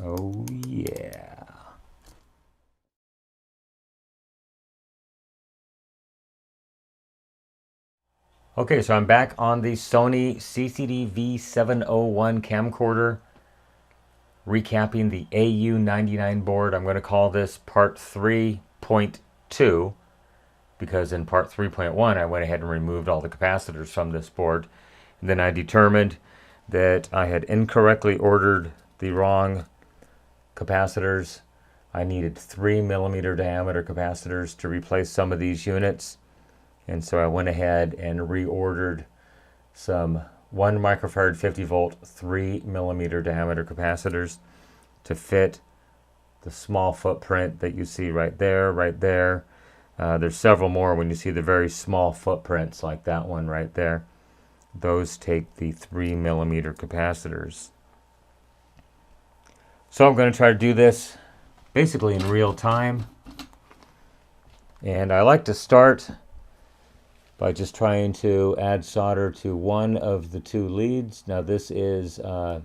Oh yeah. Okay, so I'm back on the Sony CCD V701 Camcorder, recapping the AU99 board. I'm going to call this part 3.2 because in part 3.1 I went ahead and removed all the capacitors from this board. And then I determined that I had incorrectly ordered the wrong capacitors. I needed 3mm diameter capacitors to replace some of these units. And so I went ahead and reordered some 1 microfarad 50 volt 3mm diameter capacitors to fit the small footprint that you see right there, right there. There's several more when you see the very small footprints like that one right there. Those take the 3mm capacitors. So I'm going to try to do this basically in real time. And I like to start by just trying to add solder to one of the two leads. Now this is, I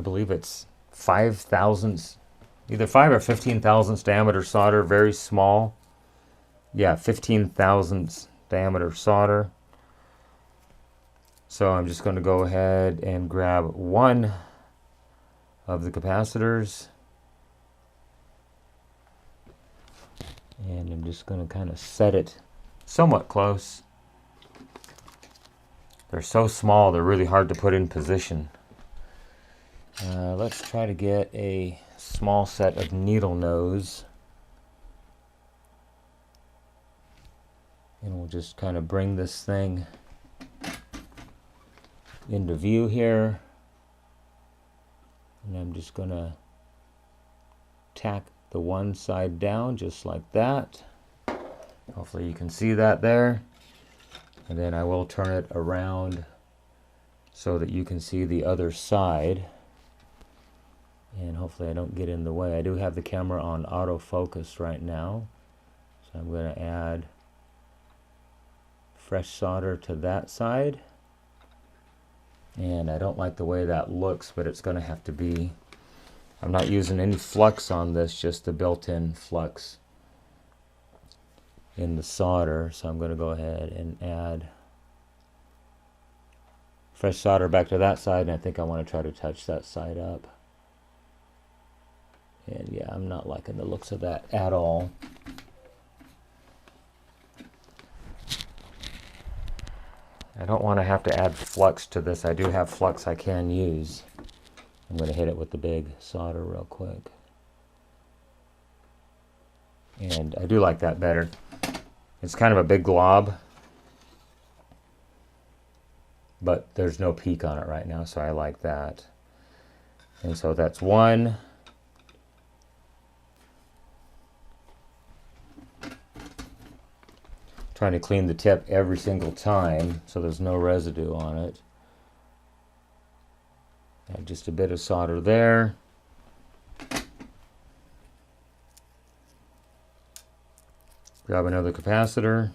believe it's 5 thousandths, either 5 or 15 thousandths diameter solder, very small. Yeah, 15 thousandths diameter solder. So I'm just going to go ahead and grab one of the capacitors. And I'm just going to kind of set it somewhat close. They're so small, they're really hard to put in position. Let's try to get a small set of needle nose. And we'll just kind of bring this thing into view here. And I'm just going to tack the one side down just like that. Hopefully you can see that there. And then I will turn it around so that you can see the other side. And hopefully I don't get in the way. I do have the camera on autofocus right now. So I'm going to add fresh solder to that side. And I don't like the way that looks, but it's going to have to be. I'm not using any flux on this, just the built-in flux in the solder. So I'm going to go ahead and add fresh solder back to that side, and I think I want to try to touch that side up. And yeah, I'm not liking the looks of that at all. I don't want to have to add flux to this. I do have flux I can use. I'm going to hit it with the big solder real quick. And I do like that better. It's kind of a big glob, but there's no peak on it right now, so I like that. And so that's one. Trying to clean the tip every single time so there's no residue on it. Add just a bit of solder there. Grab another capacitor.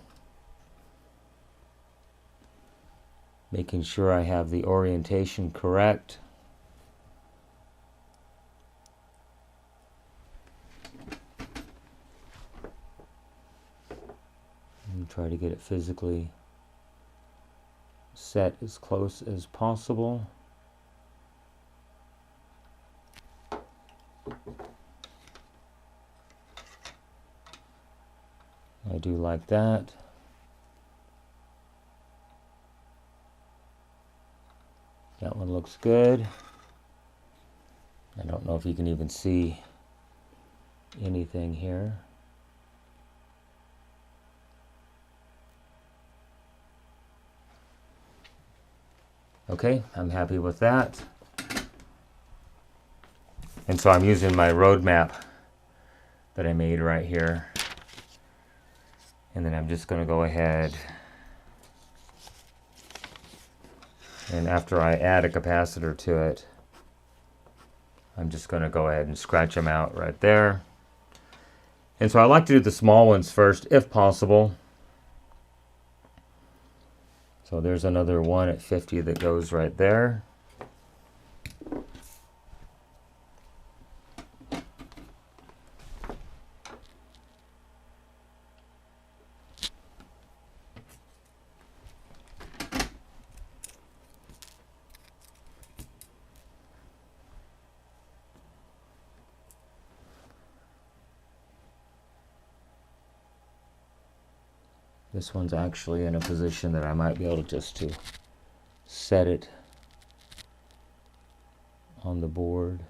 Making sure I have the orientation correct. And try to get it physically set as close as possible. I do like that. That one looks good. I don't know if you can even see anything here. Okay, I'm happy with that. And so I'm using my roadmap that I made right here. And then I'm just going to go ahead and after I add a capacitor to it, I'm just going to go ahead and scratch them out right there. And so I like to do the small ones first if possible. So there's another one at 50 that goes right there. This one's actually in a position that I might be able just to set it on the board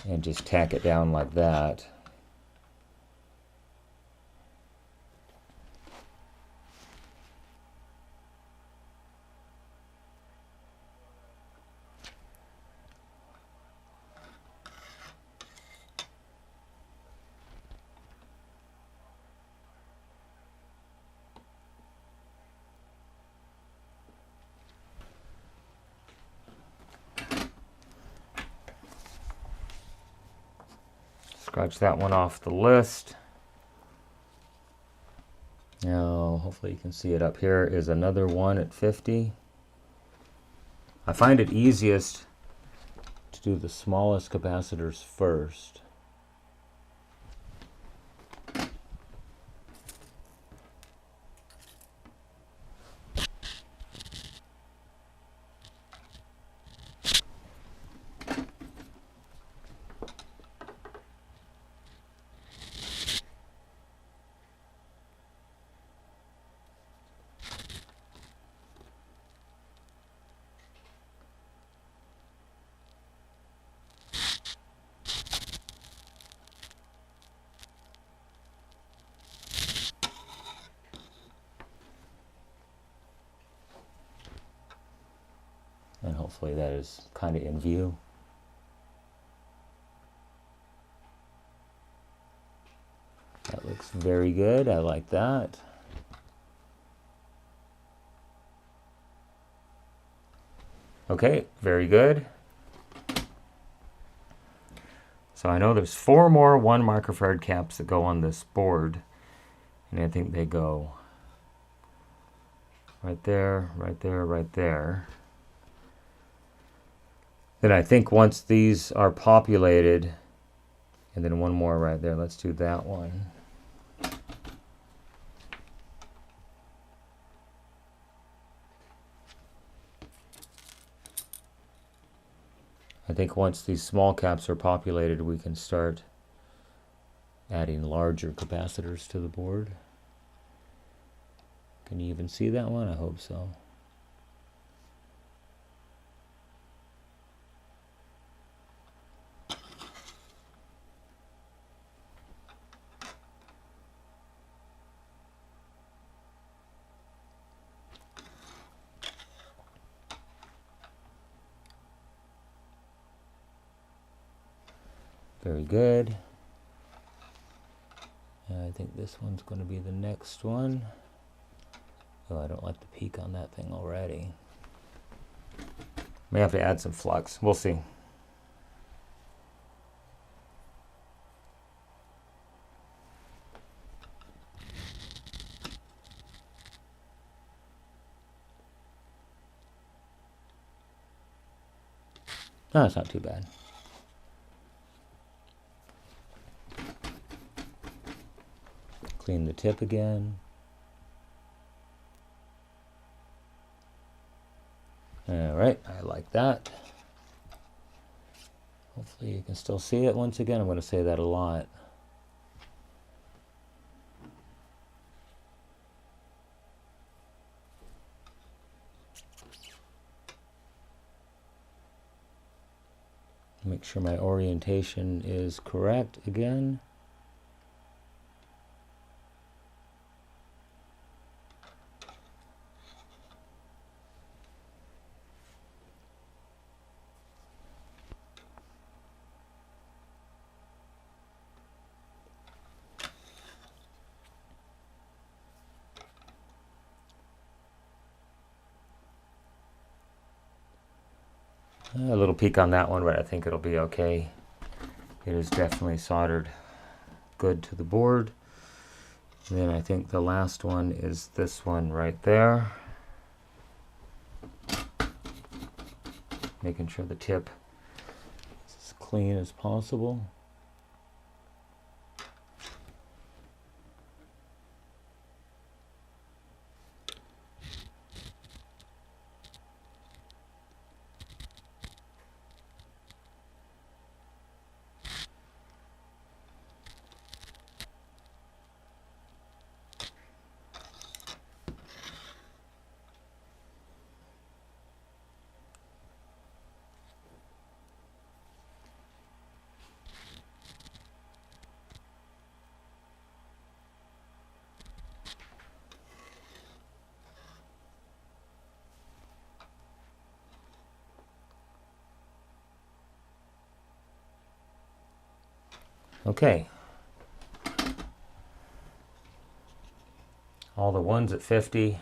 and just tack it down like that. Scratch that one off the list. Now, hopefully you can see it up here is another one at 50. I find it easiest to do the smallest capacitors first. And hopefully that is kind of in view. That looks very good. I like that. Okay, very good. So I know there's 4 more 1 microfarad caps that go on this board. And I think they go right there, right there, right there. Then I think once these are populated, and then 1 more right there, let's do that one. I think once these small caps are populated, we can start adding larger capacitors to the board. Can you even see that one? I hope so. Very good. And I think this one's going to be the next one. Oh, I don't like the peak on that thing already. May have to add some flux. We'll see. No, it's not too bad. Clean the tip again. All right, I like that. Hopefully you can still see it once again. I'm going to say that a lot. Make sure my orientation is correct again. A little peak on that one, but I think it'll be okay. It is definitely soldered good to the board. And then I think the last one is this one right there. Making sure the tip is as clean as possible. Okay. All the ones at 50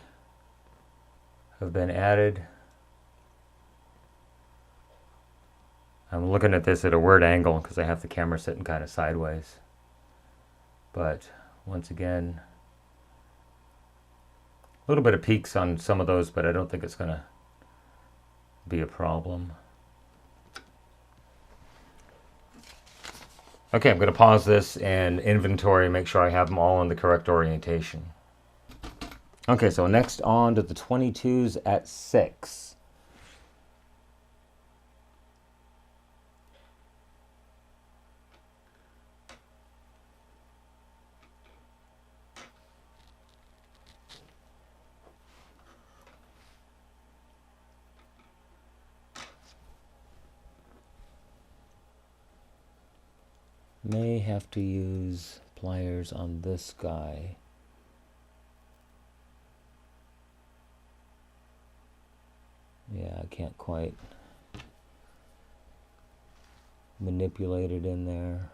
have been added. I'm looking at this at a weird angle because I have the camera sitting kind of sideways. But once again, a little bit of peaks on some of those, but I don't think it's going to be a problem. Okay, I'm going to pause this and inventory, make sure I have them all in the correct orientation. Okay, so next on to the 22s at 6. May have to use pliers on this guy. Yeah, I can't quite manipulate it in there.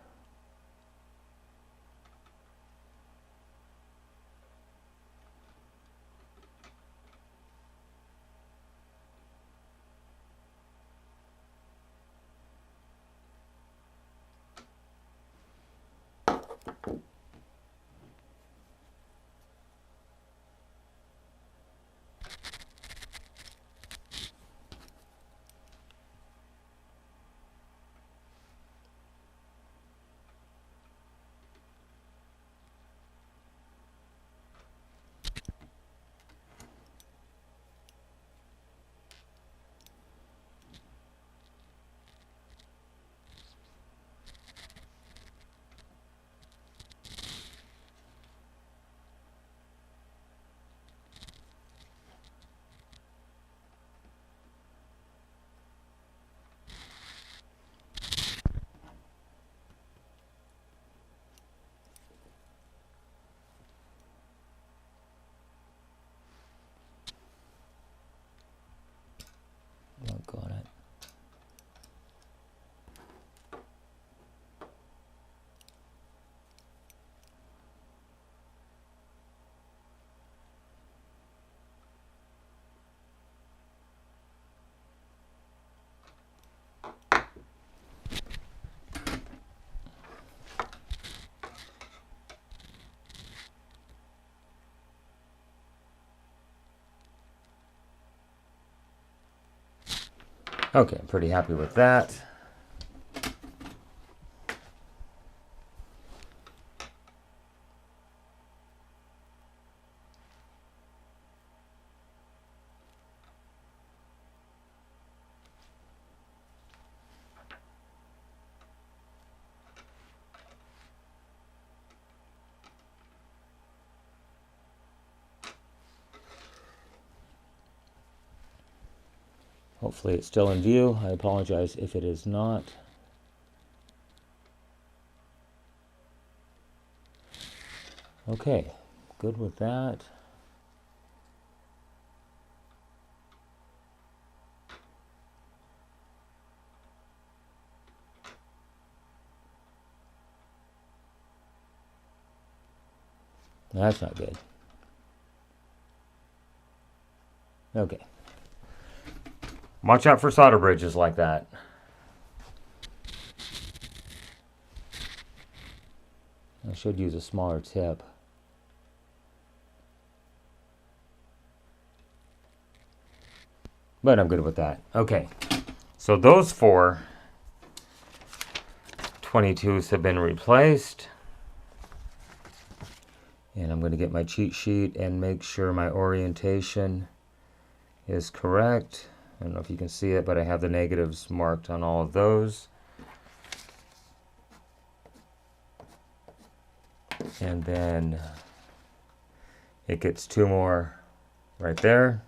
Look on it. Okay, I'm pretty happy with that. Hopefully it's still in view. I apologize if it is not. Okay, good with that. That's not good. Okay. Watch out for solder bridges like that. I should use a smaller tip. But I'm good with that. Okay. So those 4 22s have been replaced. And I'm going to get my cheat sheet and make sure my orientation is correct. I don't know if you can see it, but I have the negatives marked on all of those. And then it gets 2 more right there.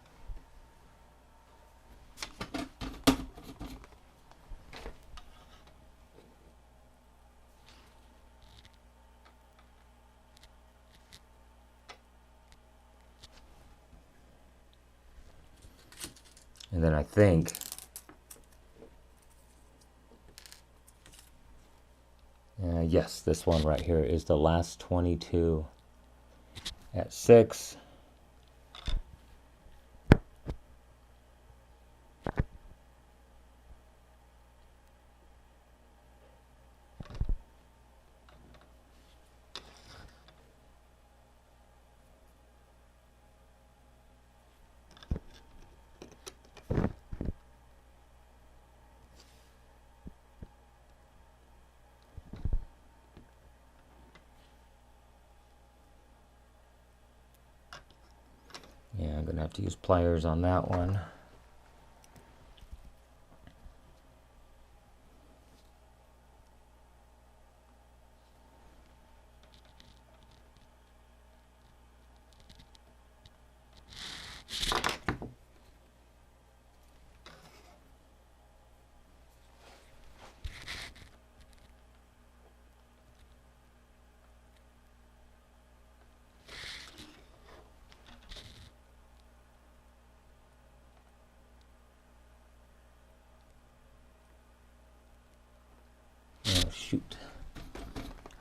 And then I think Yes, this one right here is the last 22 at 6. Yeah, I'm going to have to use pliers on that one. Oh, shoot.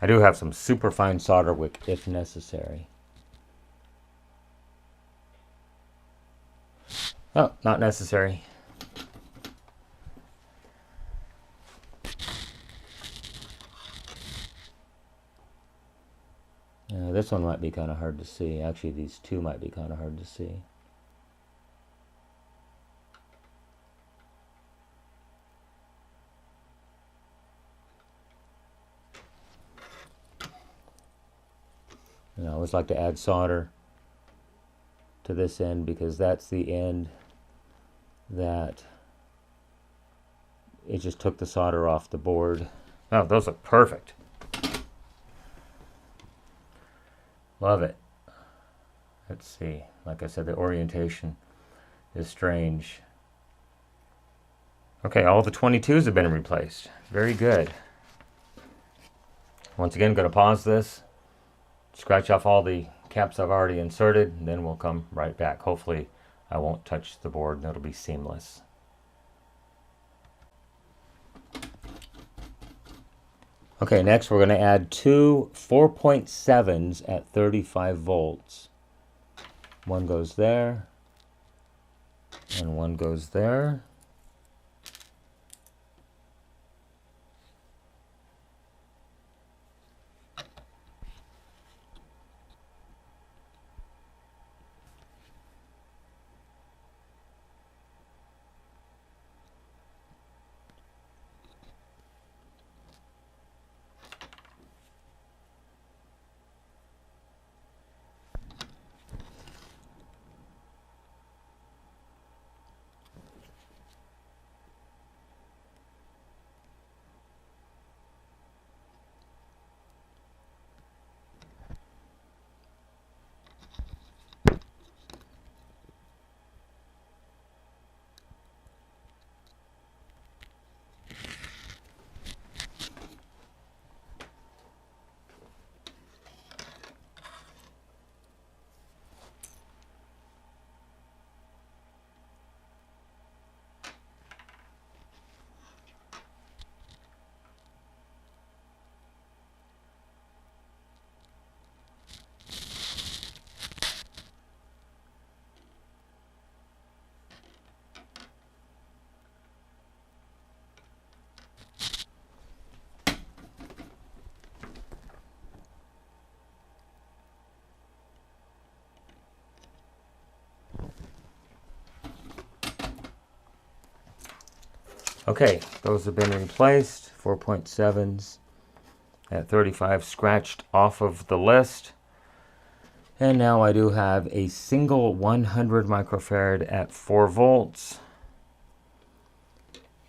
I do have some super fine solder wick if necessary. Oh, not necessary. This one might be kind of hard to see. Actually, these two might be kind of hard to see. I always like to add solder to this end because that's the end that it just took the solder off the board. Oh, those look perfect. Love it. Let's see. Like I said, the orientation is strange. Okay, all the 22s have been replaced. Very good. Once again, going to pause this, scratch off all the caps I've already inserted, and then we'll come right back. Hopefully I won't touch the board and it'll be seamless. Okay, next we're going to add two 4.7s at 35 volts. One goes there, and one goes there. Okay, those have been replaced. 4.7s at 35 scratched off of the list. And now I do have a single 100 microfarad at 4 volts.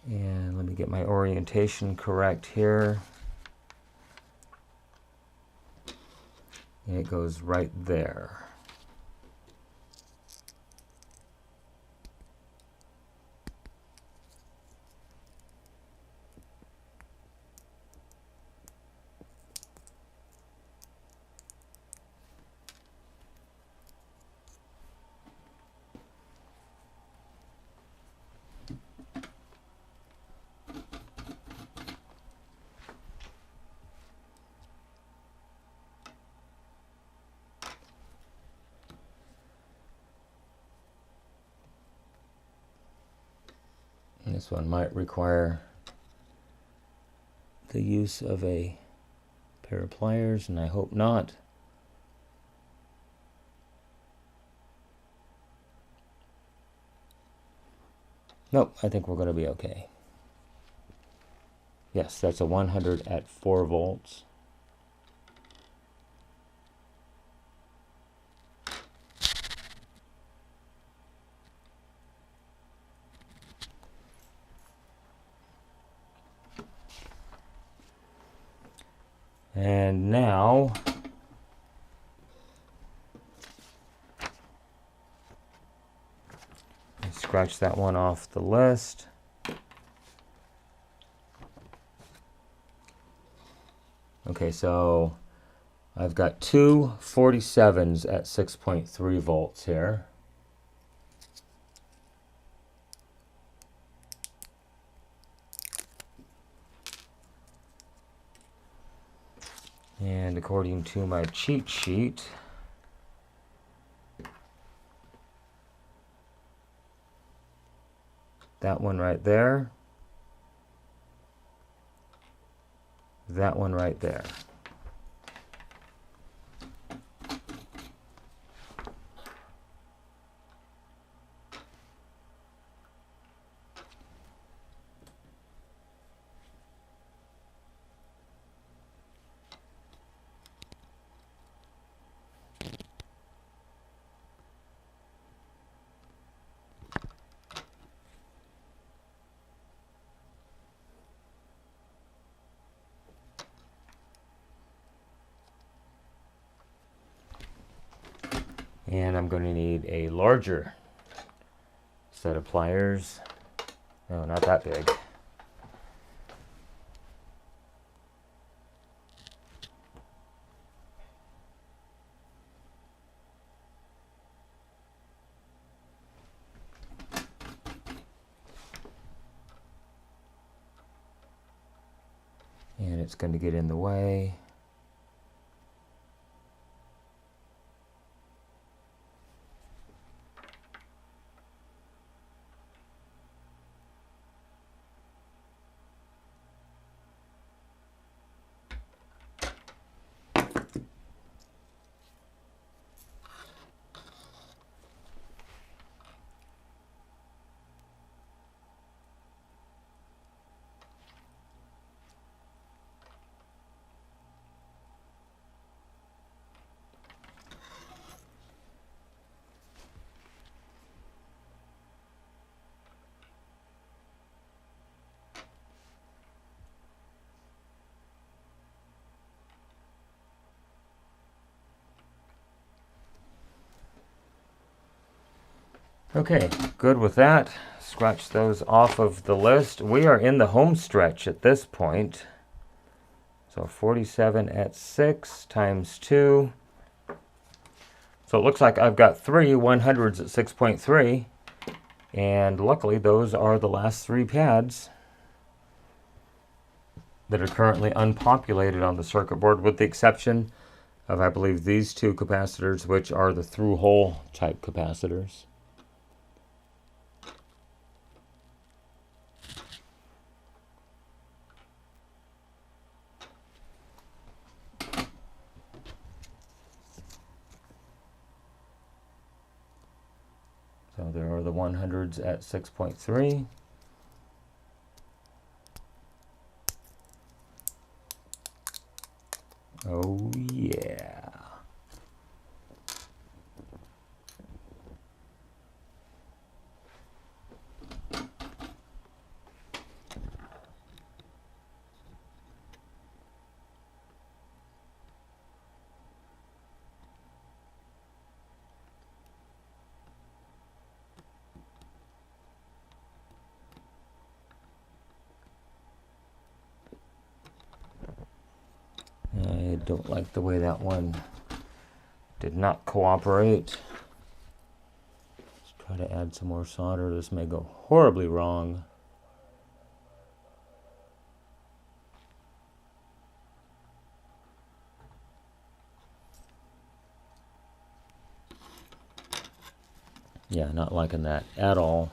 And let me get my orientation correct here. And it goes right there. This one might require the use of a pair of pliers, and I hope not. Nope, I think we're going to be okay. Yes, that's a 100 at 4 volts. And now scratch that one off the list. Okay, so I've got two 47s at 6.3 volts here. And according to my cheat sheet, that one right there, that one right there. And I'm going to need a larger set of pliers. No, not that big. And it's going to get in the way. Okay, good with that. Scratch those off of the list. We are in the home stretch at this point. So 47 at 6 times 2. So it looks like I've got 3 100s at 6.3. And luckily those are the last 3 pads that are currently unpopulated on the circuit board, with the exception of, I believe, these 2 capacitors, which are the through-hole type capacitors. So there are the 100s at 6.3. Oh yeah. I don't like the way that one did not cooperate. Let's try to add some more solder. This may go horribly wrong. Yeah, not liking that at all.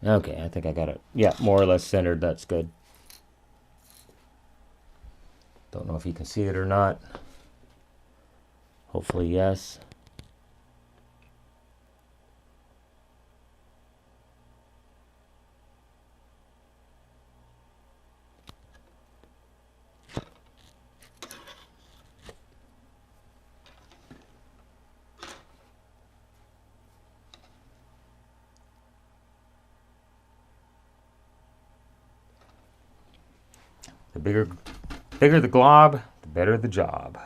Okay, I think I got it. Yeah, more or less centered. That's good. Don't know if you can see it or not. Hopefully, yes. The bigger the glob, the better the job.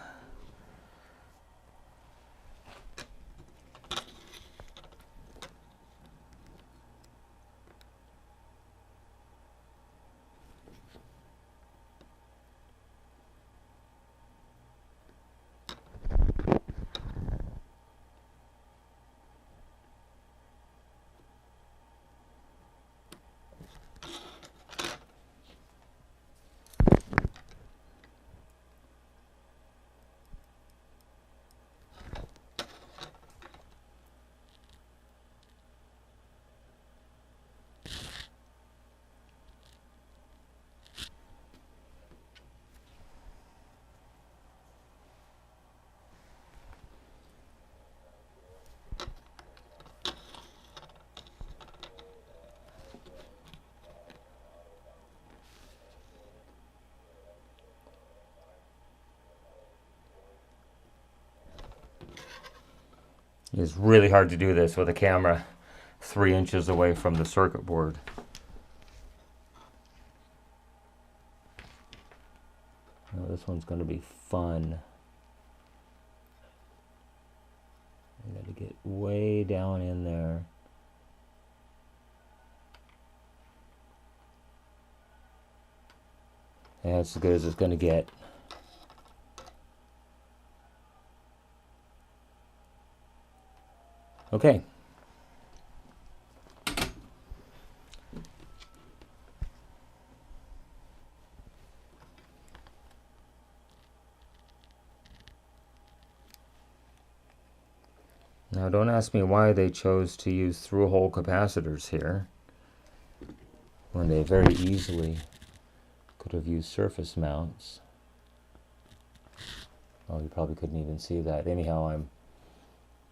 It's really hard to do this with a camera 3 inches away from the circuit board. Now this one's going to be fun. I got to get way down in there. That's as good as it's going to get. Okay. Now don't ask me why they chose to use through-hole capacitors here when they very easily could have used surface mounts. Oh, you probably couldn't even see that. Anyhow, I'm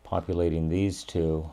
populating these two.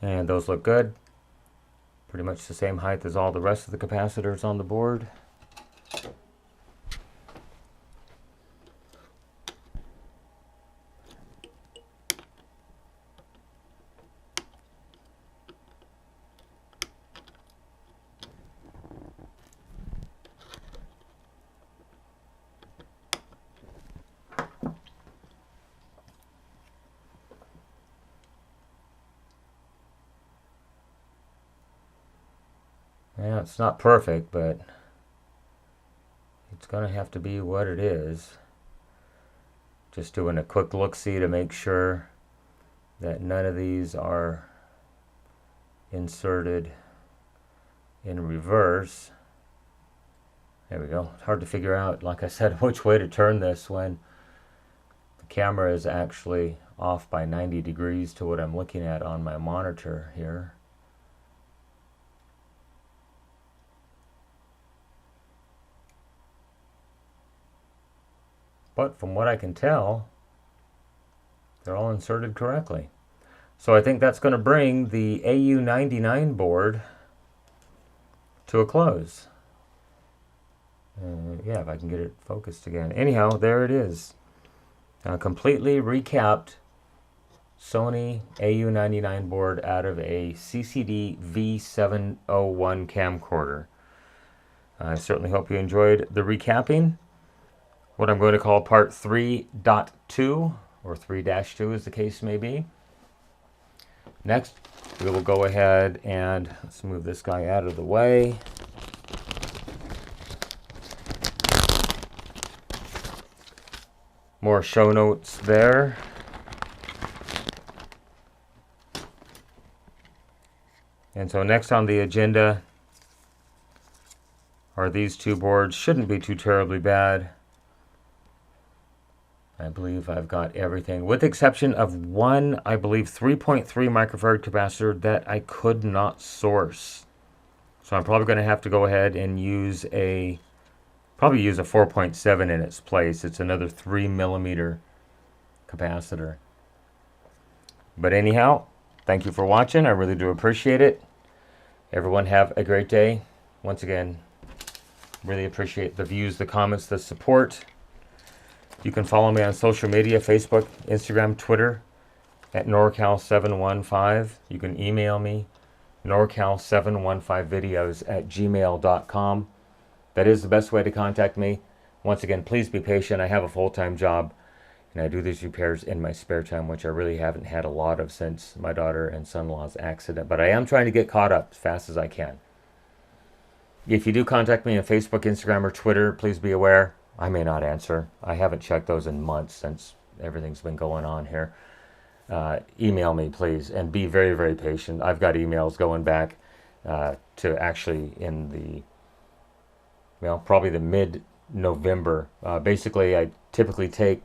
And those look good. Pretty much the same height as all the rest of the capacitors on the board. Yeah, it's not perfect, but it's going to have to be what it is. Just doing a quick look-see to make sure that none of these are inserted in reverse. There we go. It's hard to figure out, like I said, which way to turn this when the camera is actually off by 90 degrees to what I'm looking at on my monitor here. But from what I can tell, they're all inserted correctly. So I think that's going to bring the AU99 board to a close. Yeah, if I can get it focused again. Anyhow, there it is. Completely recapped Sony AU99 board out of a CCD V701 camcorder. I certainly hope you enjoyed the recapping. What I'm going to call part 3.2 or 3-2 as the case may be. Next, we will go ahead and let's move this guy out of the way. More show notes there. And so next on the agenda are these two boards. Shouldn't be too terribly bad. I believe I've got everything, with the exception of one, I believe, 3.3 microfarad capacitor that I could not source. So I'm probably going to have to go ahead and use a 4.7 in its place. It's another 3mm capacitor. But anyhow, thank you for watching. I really do appreciate it. Everyone have a great day. Once again, really appreciate the views, the comments, the support. You can follow me on social media, Facebook, Instagram, Twitter, at NorCal715. You can email me, NorCal715videos@gmail.com. That is the best way to contact me. Once again, please be patient. I have a full-time job, and I do these repairs in my spare time, which I really haven't had a lot of since my daughter and son-in-law's accident. But I am trying to get caught up as fast as I can. If you do contact me on Facebook, Instagram, or Twitter, please be aware I may not answer. I haven't checked those in months since everything's been going on here. Email me, please, and be very, very patient. I've got emails going back to actually in the, well, probably the mid-November. Basically, I typically take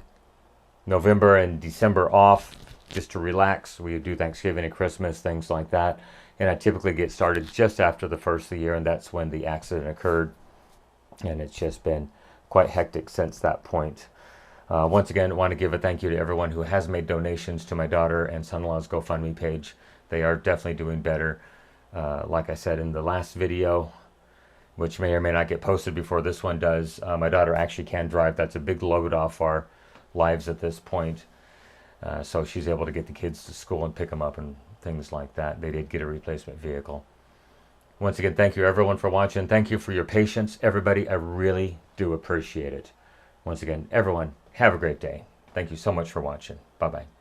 November and December off just to relax. We do Thanksgiving and Christmas, things like that. And I typically get started just after the first of the year, and that's when the accident occurred. And it's just been quite hectic since that point. Once again, I want to give a thank you to everyone who has made donations to my daughter and son-in-law's GoFundMe page. They are definitely doing better. Like I said in the last video, which may or may not get posted before this one does, my daughter actually can drive. That's a big load off our lives at this point. So she's able to get the kids to school and pick them up and things like that. They did get a replacement vehicle. Once again, thank you everyone for watching. Thank you for your patience, everybody. I really do appreciate it. Once again, everyone, have a great day. Thank you so much for watching. Bye-bye.